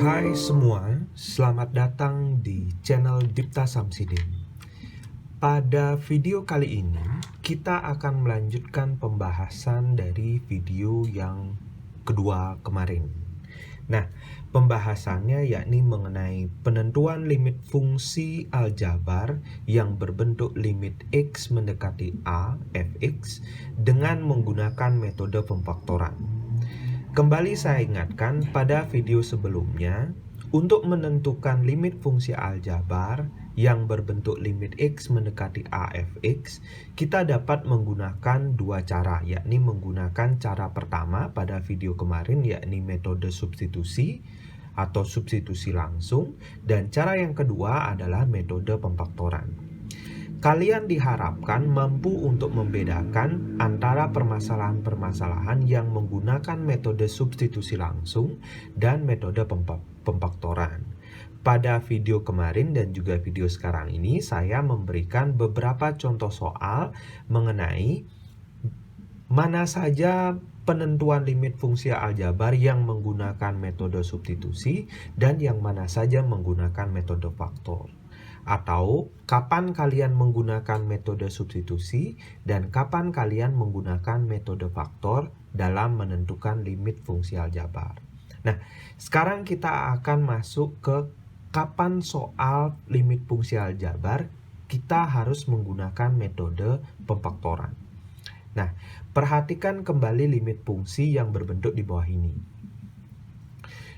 Hai semua, selamat datang di channel Dipta Samsidin. Pada video kali ini, kita akan melanjutkan pembahasan dari video yang kedua kemarin. Nah, pembahasannya yakni mengenai penentuan limit fungsi aljabar yang berbentuk limit X mendekati A, fx, dengan menggunakan metode pemfaktoran. Kembali saya ingatkan pada video sebelumnya, untuk menentukan limit fungsi aljabar yang berbentuk limit X mendekati A fx, kita dapat menggunakan dua cara, yakni menggunakan cara pertama pada video kemarin, yakni metode substitusi atau substitusi langsung, dan cara yang kedua adalah metode pemfaktoran. Kalian diharapkan mampu untuk membedakan antara permasalahan-permasalahan yang menggunakan metode substitusi langsung dan metode pemfaktoran. Pada video kemarin dan juga video sekarang ini, saya memberikan beberapa contoh soal mengenai mana saja penentuan limit fungsi aljabar yang menggunakan metode substitusi dan yang mana saja menggunakan metode faktor. Atau kapan kalian menggunakan metode substitusi dan kapan kalian menggunakan metode faktor dalam menentukan limit fungsi aljabar. Nah, sekarang kita akan masuk ke kapan soal limit fungsi aljabar kita harus menggunakan metode pemfaktoran. Nah, perhatikan kembali limit fungsi yang berbentuk di bawah ini.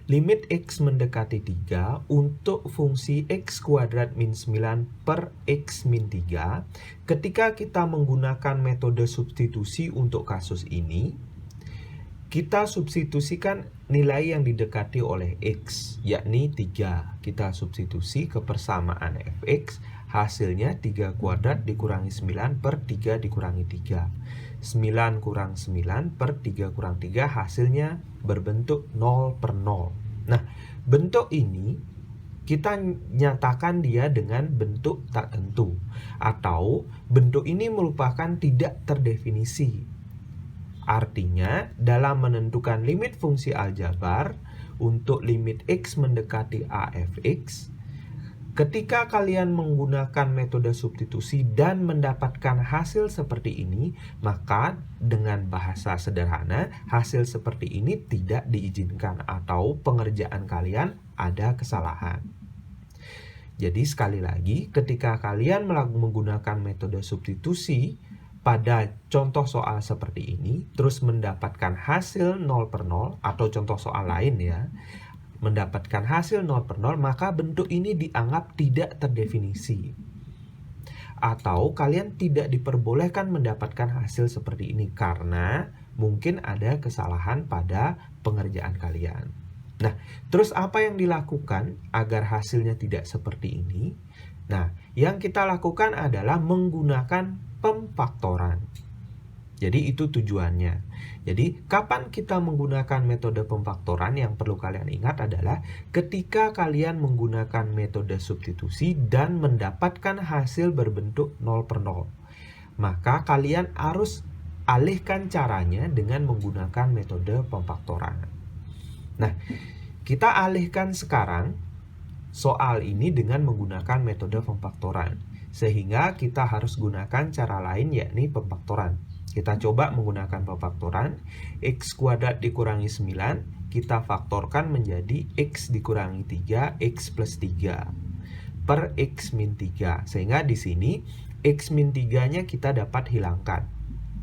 Limit X mendekati 3 untuk fungsi X kuadrat min 9 per X min 3. Ketika kita menggunakan metode substitusi untuk kasus ini, kita substitusikan nilai yang didekati oleh X, yakni 3. Kita substitusi ke persamaan fx, hasilnya 3 kuadrat dikurangi 9 per 3 dikurangi 3. 9 kurang 9 per 3 kurang 3 hasilnya berbentuk 0 per 0. Nah, bentuk ini kita nyatakan dia dengan bentuk tak tentu, atau bentuk ini merupakan tidak terdefinisi. Artinya, dalam menentukan limit fungsi aljabar untuk limit X mendekati A fx, ketika kalian menggunakan metode substitusi dan mendapatkan hasil seperti ini, maka dengan bahasa sederhana, hasil seperti ini tidak diizinkan atau pengerjaan kalian ada kesalahan. Jadi sekali lagi, ketika kalian menggunakan metode substitusi pada contoh soal seperti ini, terus mendapatkan hasil 0 per 0, atau contoh soal lain ya, mendapatkan hasil 0 per 0, maka bentuk ini dianggap tidak terdefinisi. Atau kalian tidak diperbolehkan mendapatkan hasil seperti ini karena mungkin ada kesalahan pada pengerjaan kalian. Nah, terus apa yang dilakukan agar hasilnya tidak seperti ini? Nah, yang kita lakukan adalah menggunakan pemfaktoran. Jadi itu tujuannya. Jadi kapan kita menggunakan metode pemfaktoran, yang perlu kalian ingat adalah ketika kalian menggunakan metode substitusi dan mendapatkan hasil berbentuk 0 per 0. Maka kalian harus alihkan caranya dengan menggunakan metode pemfaktoran. Nah, kita alihkan sekarang soal ini dengan menggunakan metode pemfaktoran. Sehingga kita harus gunakan cara lain, yakni pemfaktoran. Kita coba menggunakan pemfaktoran. X kuadrat dikurangi 9, kita faktorkan menjadi X dikurangi 3, X plus 3 per X min 3. Sehingga di sini X min 3-nya kita dapat hilangkan,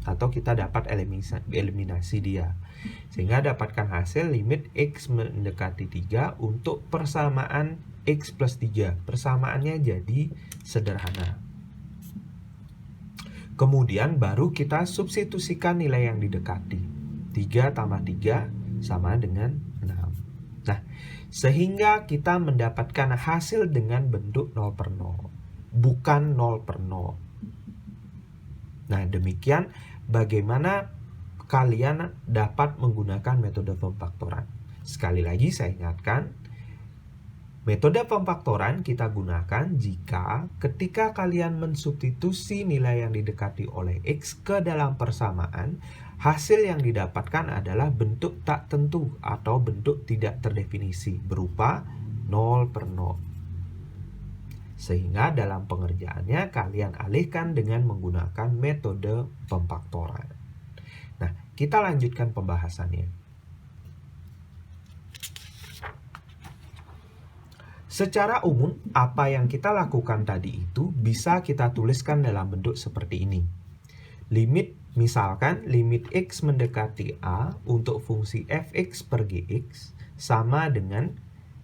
atau kita dapat eliminasi dia. Sehingga dapatkan hasil limit X mendekati 3 untuk persamaan X plus 3. Persamaannya jadi sederhana. Kemudian baru kita substitusikan nilai yang didekati. 3 tambah 3 sama dengan 6. Nah, sehingga kita mendapatkan hasil dengan bentuk 0 per 0. Bukan 0 per 0. Nah, demikian bagaimana kalian dapat menggunakan metode pemfaktoran. Sekali lagi saya ingatkan, Metode pemfaktoran kita gunakan jika ketika kalian mensubstitusi nilai yang didekati oleh X ke dalam persamaan, hasil yang didapatkan adalah bentuk tak tentu atau bentuk tidak terdefinisi berupa 0 per 0. Sehingga dalam pengerjaannya kalian alihkan dengan menggunakan metode pemfaktoran. Nah, kita lanjutkan pembahasannya. Secara umum, apa yang kita lakukan tadi itu bisa kita tuliskan dalam bentuk seperti ini. Misalkan limit X mendekati A untuk fungsi fx per gx sama dengan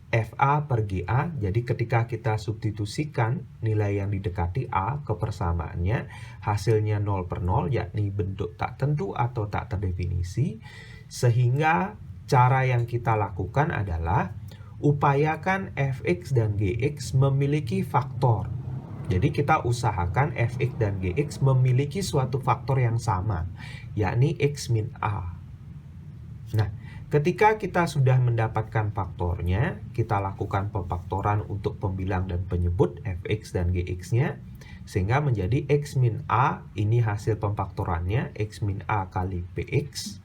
fa per ga. Jadi ketika kita substitusikan nilai yang didekati A ke persamaannya, hasilnya 0 per 0, yakni bentuk tak tentu atau tak terdefinisi. Sehingga cara yang kita lakukan adalah upayakan fx dan gx memiliki faktor. Jadi kita usahakan fx dan gx memiliki suatu faktor yang sama, yakni x min a. Nah, ketika kita sudah mendapatkan faktornya, kita lakukan pemfaktoran untuk pembilang dan penyebut fx dan gx-nya, sehingga menjadi x min a, ini hasil pemfaktorannya, x min a kali px.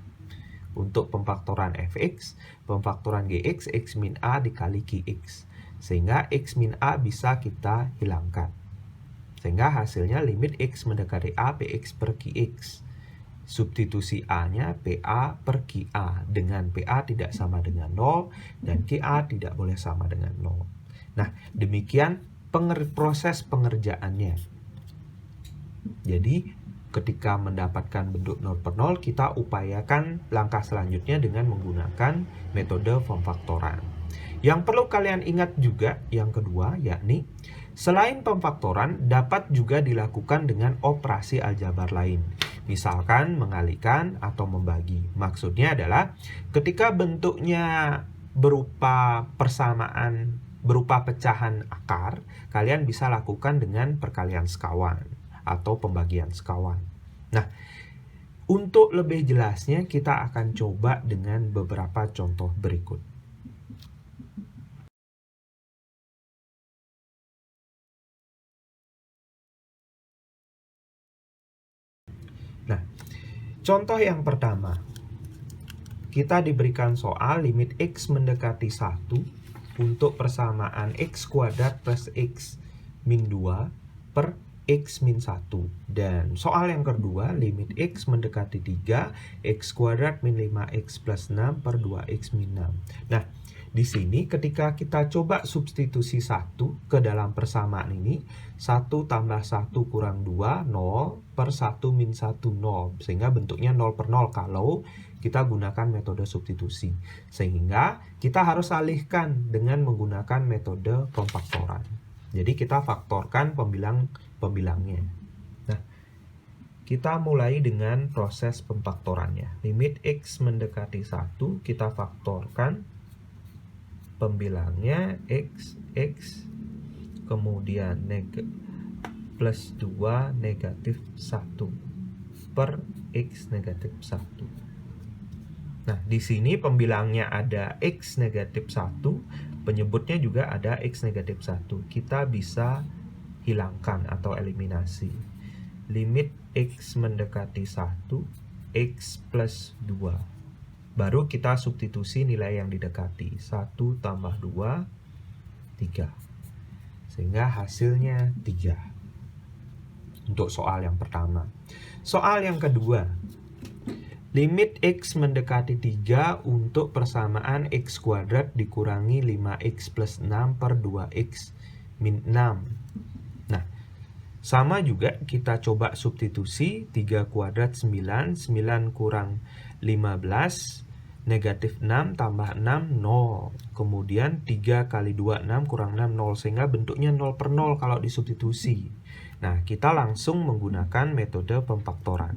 Untuk pemfaktoran fx, pemfaktoran gx, x min a dikali gx. Sehingga x min a bisa kita hilangkan. Sehingga hasilnya limit x mendekati a, px per gx. Substitusi a-nya pa per ga. Dengan pa tidak sama dengan 0, dan ga tidak boleh sama dengan 0. Nah, demikian proses pengerjaannya. Jadi, ketika mendapatkan bentuk 0 per 0, kita upayakan langkah selanjutnya dengan menggunakan metode pemfaktoran. Yang perlu kalian ingat juga yang kedua, yakni selain pemfaktoran dapat juga dilakukan dengan operasi aljabar lain. Misalkan mengalihkan atau membagi. Maksudnya adalah ketika bentuknya berupa persamaan, berupa pecahan akar, kalian bisa lakukan dengan perkalian sekawan atau pembagian sekawan. Nah, untuk lebih jelasnya kita akan coba dengan beberapa contoh berikut. Nah, contoh yang pertama, kita diberikan soal limit x mendekati 1 untuk persamaan x kuadrat plus x min 2 per x min 1. Dan soal yang kedua, limit x mendekati 3, x kuadrat min 5x plus 6 per 2x min 6. Nah, di sini ketika kita coba substitusi 1 ke dalam persamaan ini, 1 tambah 1 kurang 2, 0, per 1 min 1, 0. Sehingga bentuknya 0 per 0 kalau kita gunakan metode substitusi. Sehingga kita harus alihkan dengan menggunakan metode pemfaktoran. Jadi kita faktorkan pembilangnya. Nah, kita mulai dengan proses pemfaktorannya. Limit x mendekati 1, kita faktorkan pembilangnya x, kemudian plus 2 negatif 1 per x negatif 1. Nah, di sini pembilangnya ada x negatif 1, penyebutnya juga ada x negatif 1. Kita bisa hilangkan atau eliminasi. Limit x mendekati 1, x plus 2. Baru kita substitusi nilai yang didekati. 1 tambah 2, 3. Sehingga hasilnya 3. Untuk soal yang pertama. Soal yang kedua. Limit x mendekati 3 untuk persamaan x kuadrat dikurangi 5x plus 6 per 2x min 6. Nah, sama juga kita coba substitusi. 3 kuadrat 9, 9 kurang 15, negatif 6 tambah 6, 0. Kemudian 3 kali 2, 6 kurang 6, 0. Sehingga bentuknya 0 per 0 kalau disubstitusi. Nah, kita langsung menggunakan metode pemfaktoran.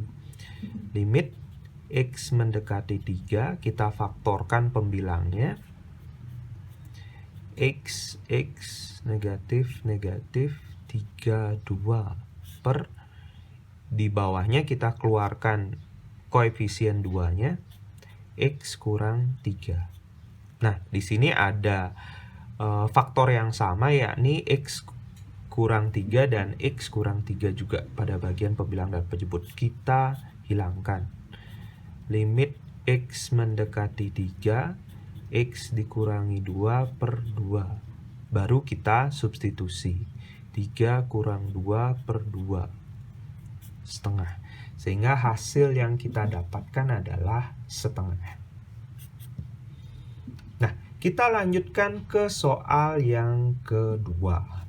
Limit x mendekati 3, kita faktorkan pembilangnya. X negatif 32 per, di bawahnya kita keluarkan koefisien 2-nya, x kurang 3. Nah, di sini ada faktor yang sama, yakni X kurang 3 dan X kurang 3 juga pada bagian pembilang dan penyebut. Kita hilangkan. Limit X mendekati 3, X dikurangi 2 per 2. Baru kita substitusi. 3 kurang 2 per 2. Setengah. Sehingga hasil yang kita dapatkan adalah setengah. Nah, kita lanjutkan ke soal yang kedua.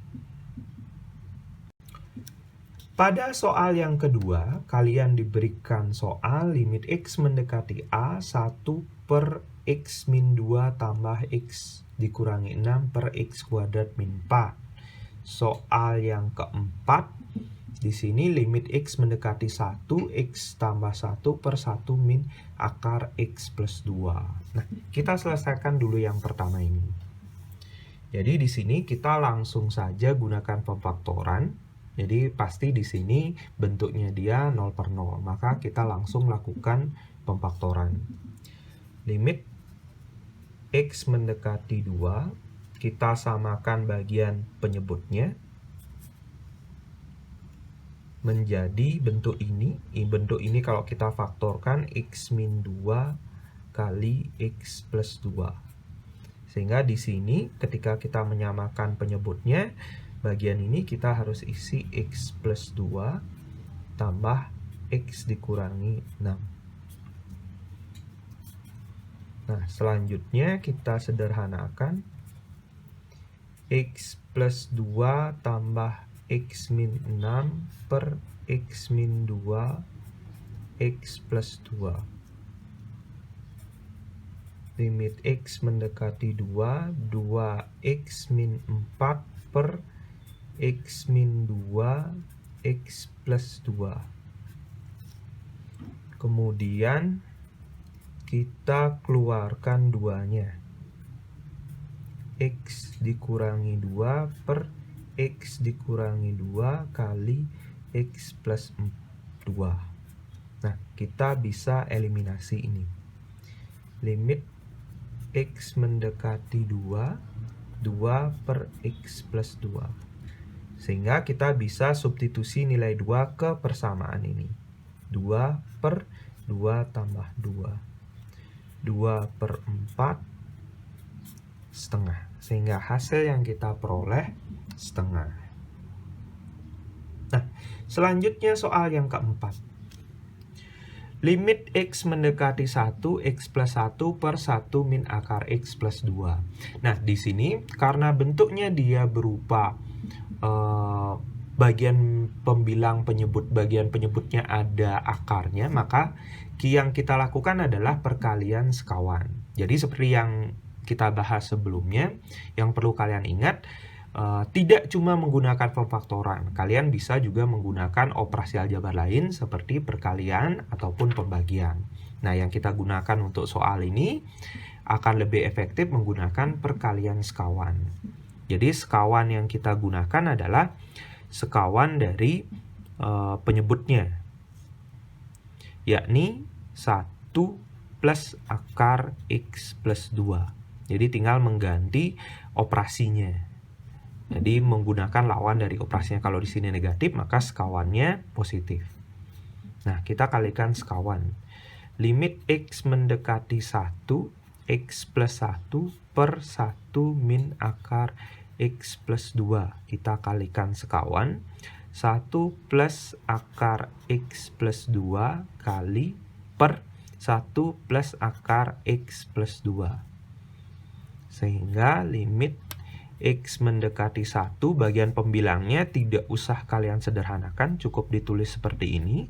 Pada soal yang kedua, kalian diberikan soal limit X mendekati A 1 per X min 2 tambah X dikurangi 6 per X kuadrat min 4. Soal yang keempat, di sini limit X mendekati 1, X tambah 1 per 1 min akar X plus 2. Nah, kita selesaikan dulu yang pertama ini. Jadi di sini kita langsung saja gunakan pemfaktoran. Jadi pasti di sini bentuknya dia 0 per 0. Maka kita langsung lakukan pemfaktoran. Limit X mendekati 2. Kita samakan bagian penyebutnya. Menjadi bentuk ini. Bentuk ini kalau kita faktorkan X min 2 kali X plus 2. Sehingga di sini ketika kita menyamakan penyebutnya, bagian ini kita harus isi X plus 2 tambah X dikurangi 6. Nah, selanjutnya kita sederhanakan. X plus 2 tambah X min 6 per X min 2 X plus 2. Limit X mendekati 2, 2X min 4 per X min 2 X plus 2. Kemudian kita keluarkan duanya. X dikurangi 2 per X dikurangi 2 kali X plus 2. Nah, kita bisa eliminasi ini. Limit X mendekati 2, 2 per X plus 2. Sehingga kita bisa substitusi nilai 2 ke persamaan ini. 2 per 2 tambah 2. 2 per 4 setengah. Sehingga hasil yang kita peroleh setengah. Nah, selanjutnya soal yang keempat. Limit X mendekati 1, X plus 1 per 1 min akar X plus 2. Nah, di sini karena bentuknya dia berupa bagian pembilang penyebut, bagian penyebutnya ada akarnya, maka yang kita lakukan adalah perkalian sekawan. Jadi seperti yang kita bahas sebelumnya, yang perlu kalian ingat, tidak cuma menggunakan pemfaktoran, kalian bisa juga menggunakan operasi aljabar lain seperti perkalian ataupun pembagian. Nah, yang kita gunakan untuk soal ini akan lebih efektif menggunakan perkalian sekawan. Jadi sekawan yang kita gunakan adalah sekawan dari penyebutnya, yakni 1 plus akar X plus 2. Jadi tinggal mengganti operasinya. Jadi menggunakan lawan dari operasinya. Kalau di sini negatif, maka sekawannya positif. Nah, kita kalikan sekawan. Limit X mendekati 1, X plus 1 per 1 min akar X plus 2. Kita kalikan sekawan. 1 plus akar X plus 2 kali per 1 plus akar X plus 2. Sehingga limit X mendekati 1, bagian pembilangnya tidak usah kalian sederhanakan, cukup ditulis seperti ini.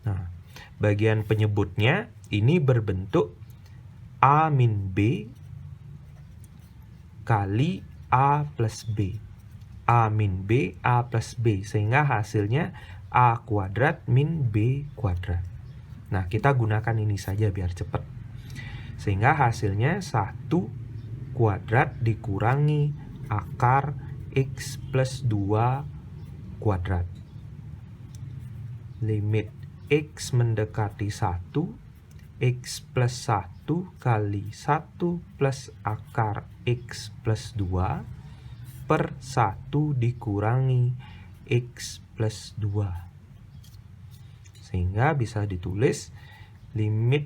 Nah, bagian penyebutnya ini berbentuk A min B kali A plus B. A min B, A plus B. Sehingga hasilnya A kuadrat min B kuadrat. Nah, kita gunakan ini saja biar cepat. Sehingga hasilnya 1 kuadrat dikurangi akar X plus 2 kuadrat. Limit X mendekati 1, X plus 1 kali 1 plus akar X plus 2 per 1 dikurangi X plus 2. Sehingga bisa ditulis limit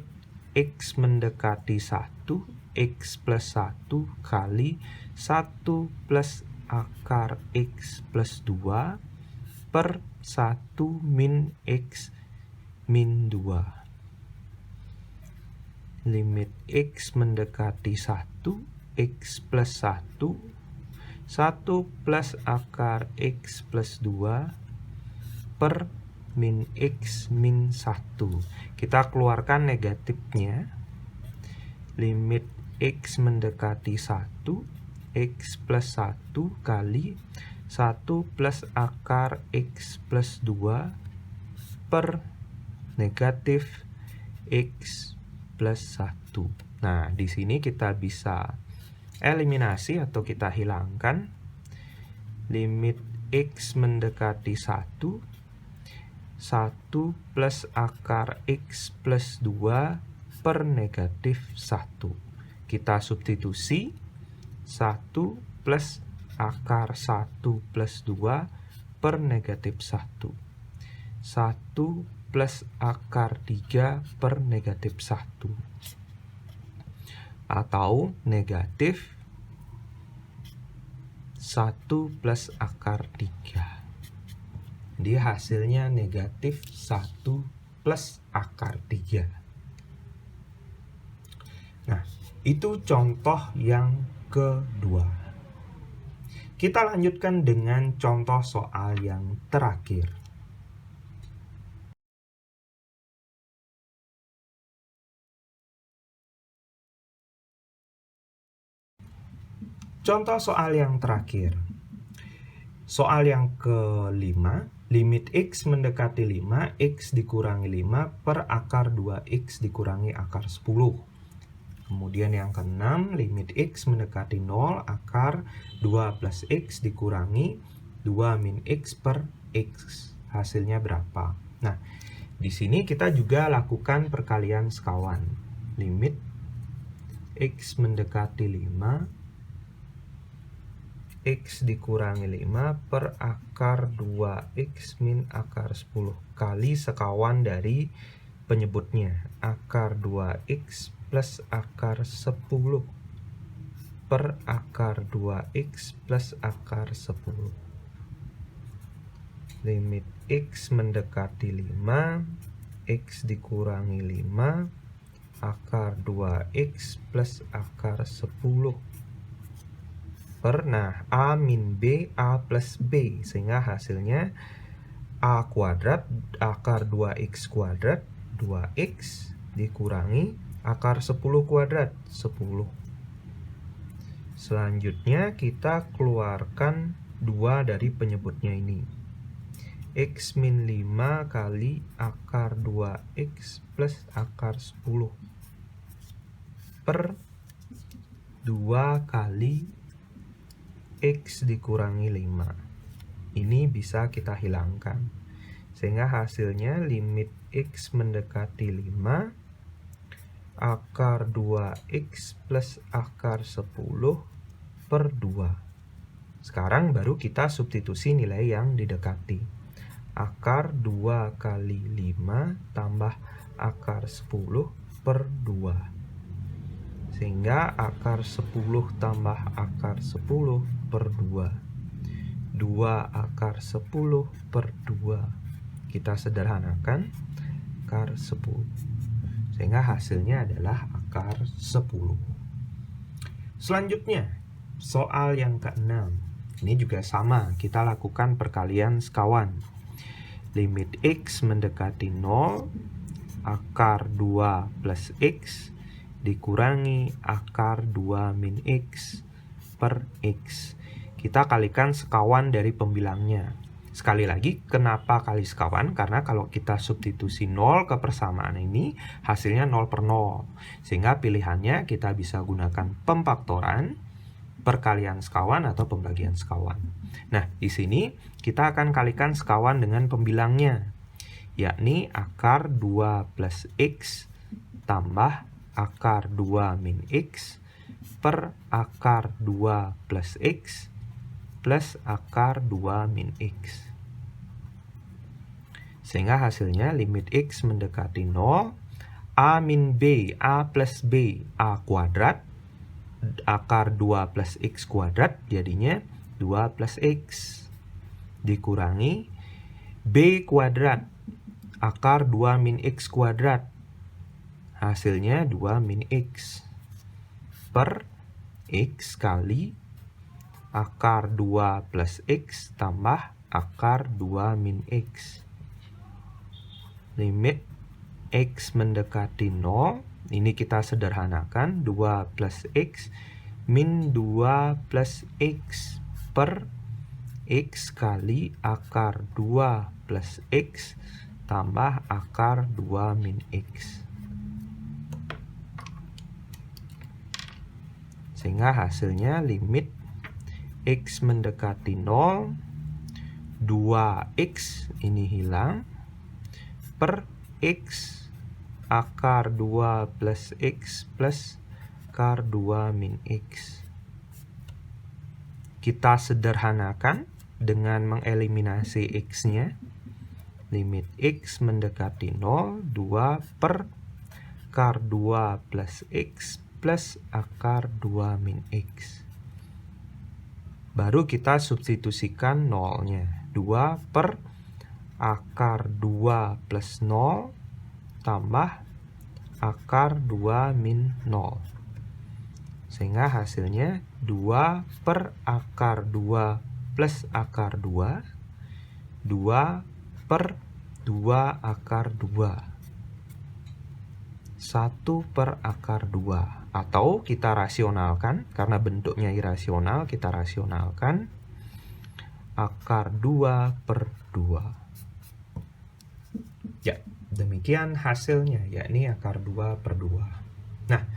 X mendekati 1, X plus 1 kali 1 plus akar X plus 2 per 1 min X min 2. Limit X mendekati 1, X plus 1, 1 plus akar X plus 2 per min X min 1. Kita keluarkan negatifnya. Limit X mendekati 1, X plus 1 kali 1 plus akar X plus 2 per negatif X plus 1. Nah, di sini kita bisa eliminasi atau kita hilangkan. Limit X mendekati 1, 1 plus akar X plus 2 per negatif 1. Kita substitusi 1 plus akar 1 plus 2 per negatif 1. 1 plus akar 3 per negatif 1. Atau negatif 1 plus akar 3. Jadi hasilnya negatif 1 plus akar 3. Nah, itu contoh yang kedua. Kita lanjutkan dengan contoh soal yang terakhir. Contoh soal yang terakhir. Soal yang kelima, limit X mendekati 5, X dikurangi 5 per akar 2X dikurangi akar 10. Kemudian yang keenam, limit X mendekati 0, akar 2 plus X dikurangi 2 min X per X. Hasilnya berapa? Nah, di sini kita juga lakukan perkalian sekawan. Limit X mendekati 5, X dikurangi 5 per akar 2X min akar 10 kali sekawan dari penyebutnya, akar 2X plus akar 10 per akar 2X plus akar 10. Limit X mendekati 5, X dikurangi 5, akar 2X plus akar 10 per, nah, A min B, A plus B, sehingga hasilnya A kuadrat akar 2X kuadrat, 2X dikurangi akar 10 kuadrat, 10. Selanjutnya kita keluarkan 2 dari penyebutnya ini. X min 5 kali akar 2X plus akar 10 per 2 kali X dikurangi 5. Ini bisa kita hilangkan. Sehingga hasilnya limit X mendekati 5, akar 2X plus akar 10 per 2. Sekarang baru kita substitusi nilai yang didekati. Akar 2 kali 5 tambah akar 10 per 2. Sehingga akar 10 tambah akar 10 per 2. 2 akar 10 per 2. Kita sederhanakan akar 10. Sehingga hasilnya adalah akar 10. Selanjutnya, soal yang ke-6. Ini juga sama, kita lakukan perkalian sekawan. Limit X mendekati 0, akar 2 plus X dikurangi akar 2 min X per X. Kita kalikan sekawan dari pembilangnya. Sekali lagi, kenapa kali sekawan? Karena kalau kita substitusi 0 ke persamaan ini, hasilnya 0 per 0. Sehingga pilihannya kita bisa gunakan pemfaktoran, perkalian sekawan, atau pembagian sekawan. Nah, di sini kita akan kalikan sekawan dengan pembilangnya, yakni akar 2 plus X tambah akar 2 min X per akar 2 plus X plus akar 2 min X. Sehingga hasilnya limit X mendekati 0, A min B, A plus B, A kuadrat, akar 2 plus X kuadrat, jadinya 2 plus X, dikurangi B kuadrat, akar 2 min X kuadrat, hasilnya 2 min X, per X kali akar 2 plus X tambah akar 2 min X. Limit X mendekati 0, ini kita sederhanakan, 2 plus X min 2 plus X per X kali akar 2 plus X tambah akar 2 min X. Sehingga hasilnya limit X mendekati 0, 2X ini hilang, per X akar 2 plus X plus akar 2 min X. Kita sederhanakan dengan mengeliminasi X-nya. Limit X mendekati 0, 2 per akar 2 plus X plus akar 2 min X. Baru kita substitusikan 0-nya. 2 per akar 2 plus 0 tambah akar 2 min 0. Sehingga hasilnya 2 per akar 2 plus akar 2, 2 per 2 akar 2, 1 per akar 2. Atau kita rasionalkan, karena bentuknya irasional, kita rasionalkan akar 2 per 2. Ya, demikian hasilnya, yakni akar 2 per 2. Nah,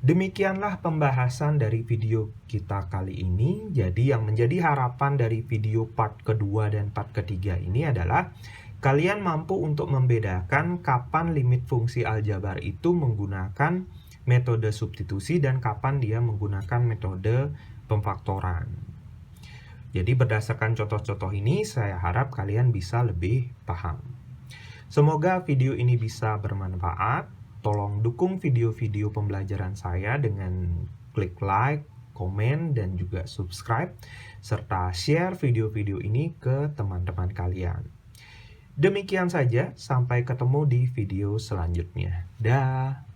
demikianlah pembahasan dari video kita kali ini. Jadi yang menjadi harapan dari video part kedua dan part ketiga ini adalah kalian mampu untuk membedakan kapan limit fungsi aljabar itu menggunakan metode substitusi dan kapan dia menggunakan metode pemfaktoran. Jadi berdasarkan contoh-contoh ini, saya harap kalian bisa lebih paham. Semoga video ini bisa bermanfaat. Tolong dukung video-video pembelajaran saya dengan klik like, komen, dan juga subscribe, serta share video-video ini ke teman-teman kalian. Demikian saja, sampai ketemu di video selanjutnya. Dah.